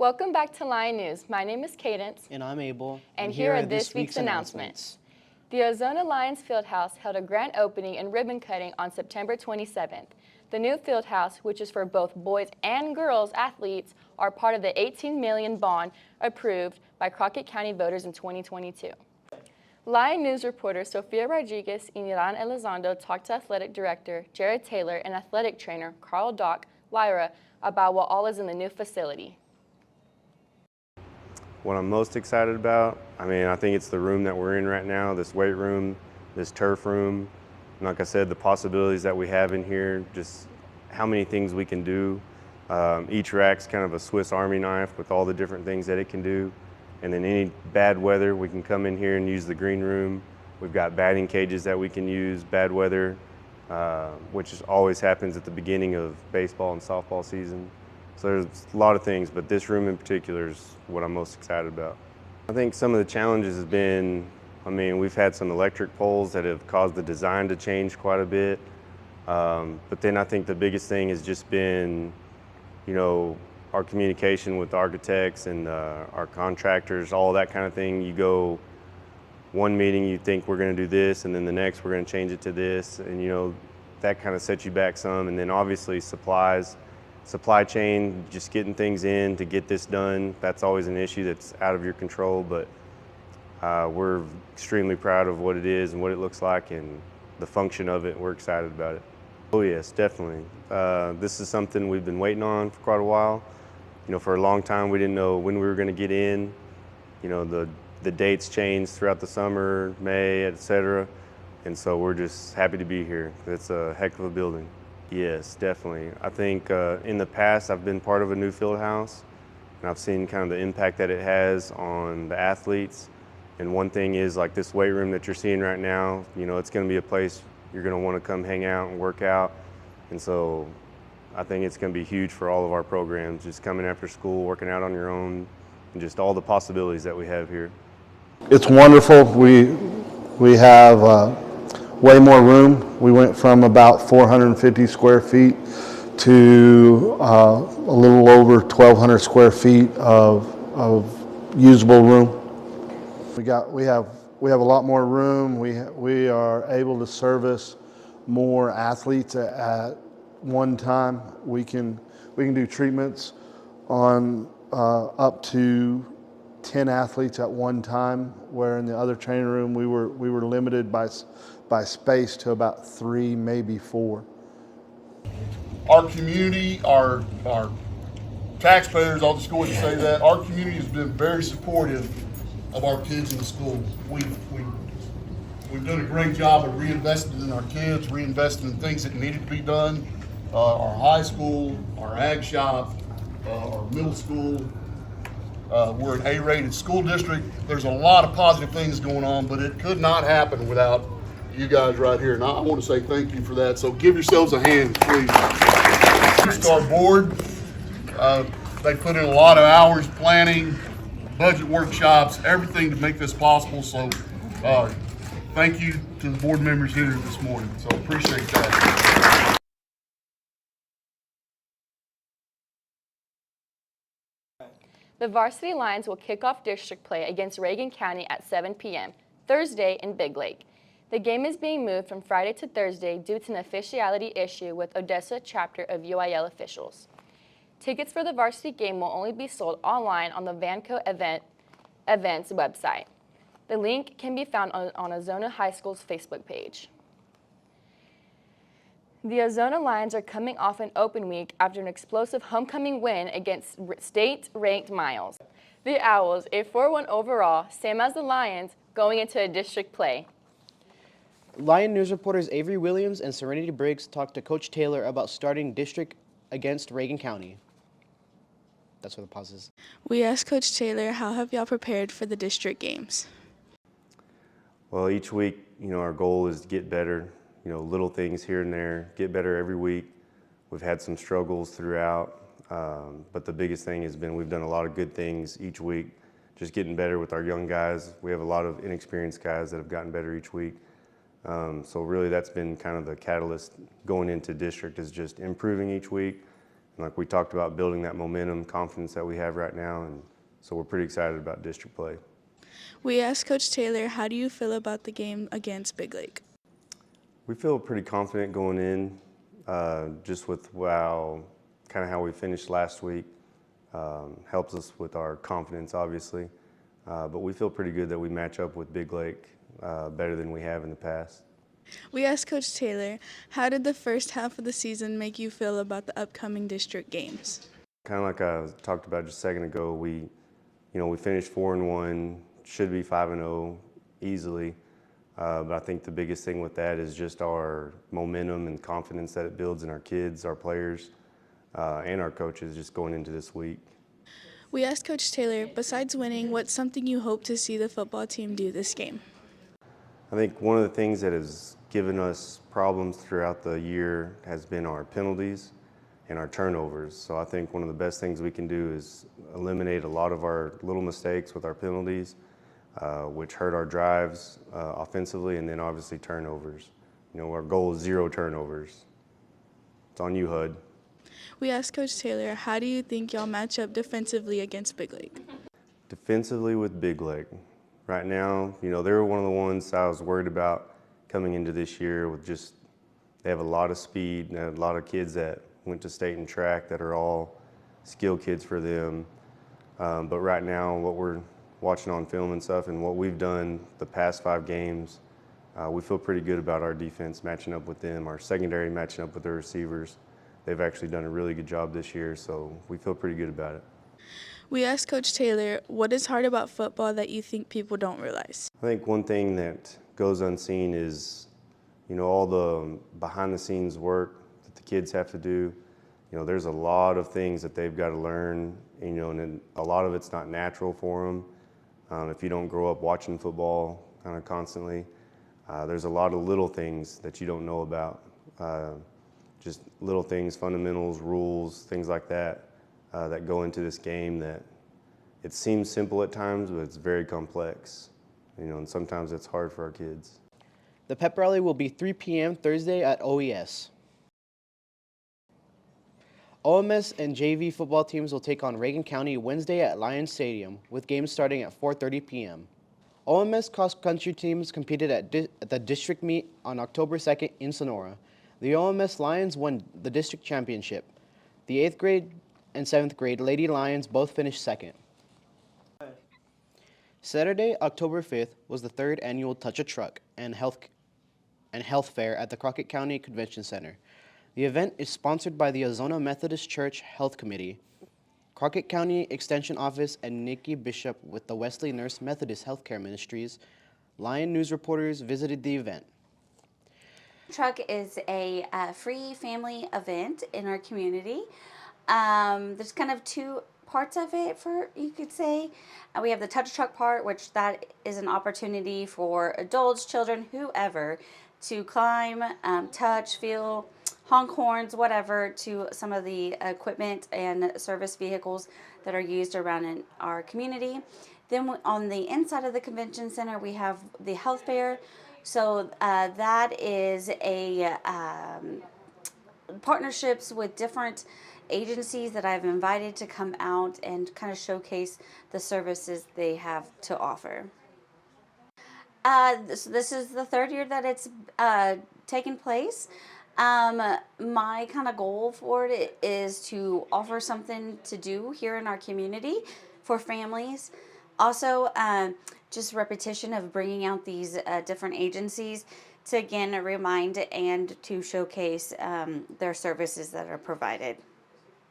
Welcome back to Lion News. My name is Cadence. And I'm Abel. And here are this week's announcements. The Ozona Lions Fieldhouse held a grand opening and ribbon cutting on September 27th. The new Fieldhouse, which is for both boys and girls athletes, are part of the $18 million bond approved by Crockett County voters in 2022. Lion News reporter Sofia Rodriguez and Iran Elizondo talked to athletic director Jared Taylor and athletic trainer Carl Doc Lyra about what all is in the new facility. What I'm most excited about, I think it's the room that we're in right now, this weight room, this turf room. And like I said, the possibilities that we have in here, just how many things we can do. Each rack's kind of a Swiss Army knife with all the different things that it can do. And then any bad weather, we can come in here and use the green room. We've got batting cages that we can use, bad weather, which always happens at the beginning of baseball and softball season. So there's a lot of things, but this room in particular is what I'm most excited about. I think some of the challenges have been, we've had some electric poles that have caused the design to change quite a bit. But then I think the biggest thing has just been, our communication with architects and our contractors, all that kind of thing. You go one meeting, you think we're going to do this, and then the next we're going to change it to this, and that kind of sets you back some. And then obviously supply chain, just getting things in to get this done, that's always an issue that's out of your control, but we're extremely proud of what it is and what it looks like and the function of it. We're excited about it. Oh yes, definitely. This is something we've been waiting on for quite a while. For a long time we didn't know when we were going to get in. The dates changed throughout the summer, May, etc. And so we're just happy to be here. It's a heck of a building. Yes, definitely. I think in the past I've been part of a new field house and I've seen kind of the impact that it has on the athletes. And one thing is like this weight room that you're seeing right now, it's going to be a place you're going to want to come hang out and work out. And so I think it's going to be huge for all of our programs, just coming after school, working out on your own, and just all the possibilities that we have here. It's wonderful. We have way more room. We went from about 450 square feet to a little over 1,200 square feet of usable room. We have a lot more room. We are able to service more athletes at one time. We can do treatments on up to 10 athletes at one time, where in the other training room we were limited by space to about 3, maybe 4. Our community, our taxpayers, I'll just go ahead and say that, our community has been very supportive of our kids in the school. We've done a great job of reinvesting in our kids, reinvesting in things that needed to be done. Our high school, our ag shop, our middle school. We're an A-rated school district. There's a lot of positive things going on, but it could not happen without you guys right here. And I want to say thank you for that. So give yourselves a hand, please. Just our board. They put in a lot of hours planning, budget workshops, everything to make this possible. So thank you to the board members here this morning. So appreciate that. The varsity Lions will kick off district play against Reagan County at 7 p.m. Thursday in Big Lake. The game is being moved from Friday to Thursday due to an officiality issue with Odessa chapter of UIL officials. Tickets for the varsity game will only be sold online on the Vanco Events website. The link can be found on Ozona High School's Facebook page. The Ozona Lions are coming off an open week after an explosive homecoming win against state-ranked Miles. The Owls, a 4-1 overall, same as the Lions, going into a district play. Lion News reporters Avery Williams and Serenity Briggs talked to Coach Taylor about starting district against Reagan County. That's where the pause is. We asked Coach Taylor, how have y'all prepared for the district games? Well, each week, our goal is to get better. Little things here and there, get better every week. We've had some struggles throughout, but the biggest thing has been we've done a lot of good things each week, just getting better with our young guys. We have a lot of inexperienced guys that have gotten better each week. So really that's been kind of the catalyst going into district, is just improving each week. like we talked about, building that momentum, confidence that we have right now, and so we're pretty excited about district play. We asked Coach Taylor, how do you feel about the game against Big Lake? We feel pretty confident going in, just with kind of how we finished last week. Helps us with our confidence, obviously. But we feel pretty good that we match up with Big Lake better than we have in the past. We asked Coach Taylor, how did the first half of the season make you feel about the upcoming district games? Kind of like I talked about just a second ago, we finished 4-1, should be 5-0 easily. But I think the biggest thing with that is just our momentum and confidence that it builds in our kids, our players, and our coaches just going into this week. We asked Coach Taylor, besides winning, what's something you hope to see the football team do this game? I think one of the things that has given us problems throughout the year has been our penalties and our turnovers. So I think one of the best things we can do is eliminate a lot of our little mistakes with our penalties, which hurt our drives offensively, and then obviously turnovers. Our goal is 0 turnovers. It's on you, HUD. We asked Coach Taylor, how do you think y'all match up defensively against Big Lake? Defensively with Big Lake. Right now, they were one of the ones I was worried about coming into this year with they have a lot of speed and a lot of kids that went to state and track that are all skill kids for them. But right now, what we're watching on film and stuff and what we've done the past 5 games, we feel pretty good about our defense matching up with them, our secondary matching up with their receivers. They've actually done a really good job this year, so we feel pretty good about it. We asked Coach Taylor, what is hard about football that you think people don't realize? I think one thing that goes unseen is, all the behind-the-scenes work that the kids have to do. There's a lot of things that they've got to learn, and a lot of it's not natural for them. If you don't grow up watching football kind of constantly, there's a lot of little things that you don't know about. Just little things, fundamentals, rules, things like that, that go into this game that it seems simple at times, but it's very complex. And sometimes it's hard for our kids. The pep rally will be 3 p.m. Thursday at OES. OMS and JV football teams will take on Reagan County Wednesday at Lions Stadium, with games starting at 4:30 p.m. OMS cross-country teams competed at the district meet on October 2nd in Sonora. The OMS Lions won the district championship. The 8th grade and 7th grade Lady Lions both finished second. Saturday, October 5th, was the 3rd annual Touch a Truck and Health Fair at the Crockett County Convention Center. The event is sponsored by the Ozona Methodist Church Health Committee, Crockett County Extension Office, and Nikki Bishop with the Wesley Nurse Methodist Healthcare Ministries. Lion News reporters visited the event. Truck is a free family event in our community. There's kind of 2 parts of it, you could say. We have the touch truck part, which that is an opportunity for adults, children, whoever, to climb, touch, feel, honk horns, whatever, to some of the equipment and service vehicles that are used around in our community. Then on the inside of the convention center, we have the health fair. So that is a partnerships with different agencies that I've invited to come out and kind of showcase the services they have to offer. This is the 3rd year that it's taken place. My kind of goal for it is to offer something to do here in our community for families. Also, just repetition of bringing out these different agencies to again remind and to showcase their services that are provided.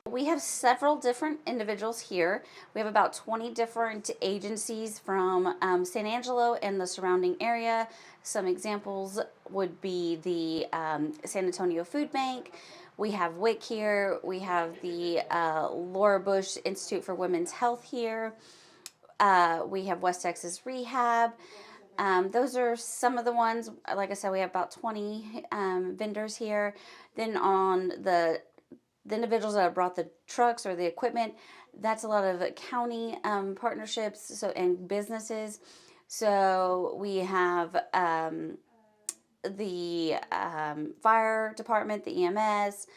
We have several different individuals here. We have about 20 different agencies from San Angelo and the surrounding area. Some examples would be the San Antonio Food Bank. We have WIC here. We have the Laura Bush Institute for Women's Health here. We have West Texas Rehab. Those are some of the ones. Like I said, we have about 20 vendors here. Then on the individuals that have brought the trucks or the equipment, that's a lot of county partnerships and businesses. So we have the fire department, the EMS,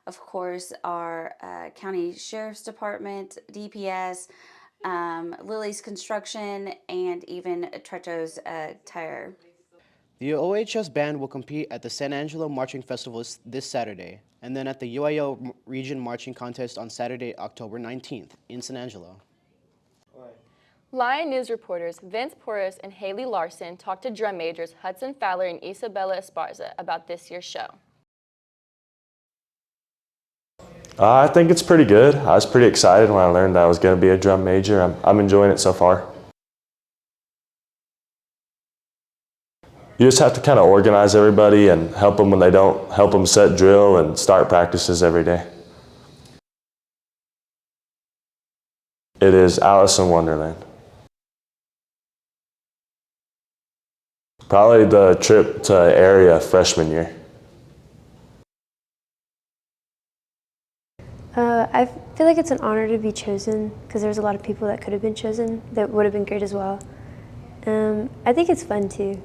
of course, our County Sheriff's Department, DPS, Lily's Construction, and even Trecho's Tire. The OHS band will compete at the San Angelo Marching Festival this Saturday, and then at the UIO Region Marching Contest on Saturday, October 19th in San Angelo. Lion News reporters Vince Porras and Haley Larson talked to drum majors Hudson Fowler and Isabella Esparza about this year's show. I think it's pretty good. I was pretty excited when I learned that I was going to be a drum major. I'm enjoying it so far. You just have to kind of organize everybody and help them when they don't, help them set drill and start practices every day. It is Alice in Wonderland. Probably the trip to area freshman year. I feel like it's an honor to be chosen because there's a lot of people that could have been chosen that would have been great as well. I think it's fun too.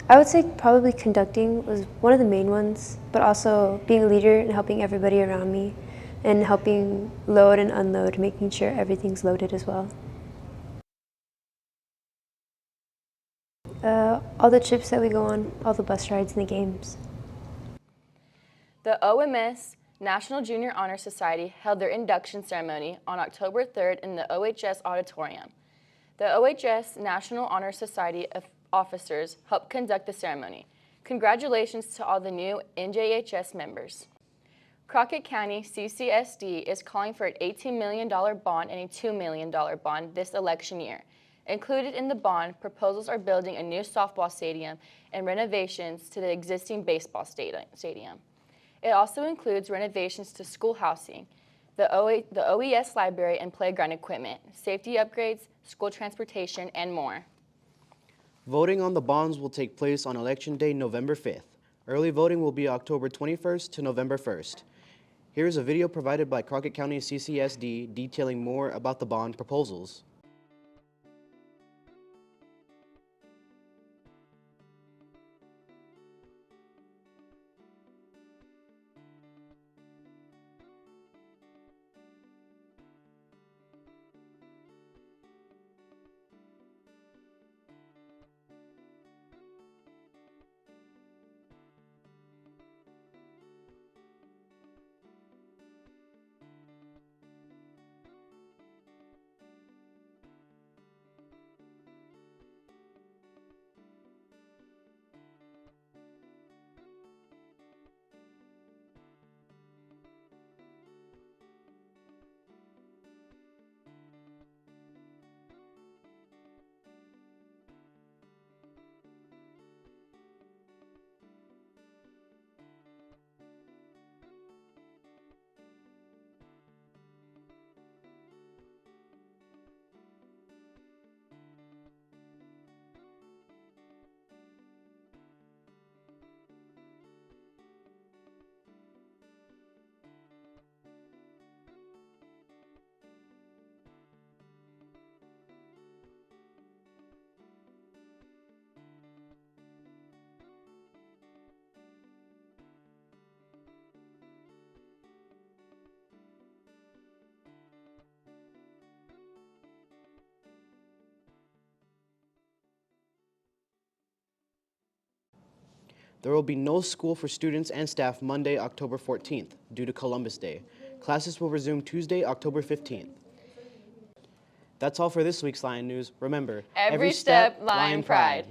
I would say probably conducting was one of the main ones, but also being a leader and helping everybody around me and helping load and unload, making sure everything's loaded as well. All the trips that we go on, all the bus rides and the games. The OMS National Junior Honor Society held their induction ceremony on October 3rd in the OHS auditorium. The OHS National Honor Society of officers helped conduct the ceremony. Congratulations to all the new NJHS members. Crockett County CCSD is calling for an $18 million bond and a $2 million bond this election year. Included in the bond, proposals are building a new softball stadium and renovations to the existing baseball stadium. It also includes renovations to school housing, the OES library and playground equipment, safety upgrades, school transportation, and more. Voting on the bonds will take place on Election Day, November 5th. Early voting will be October 21st to November 1st. Here is a video provided by Crockett County CCSD detailing more about the bond proposals. There will be no school for students and staff Monday, October 14th, due to Columbus Day. Classes will resume Tuesday, October 15th. That's all for this week's Lion News. Remember, Every step, Lion pride.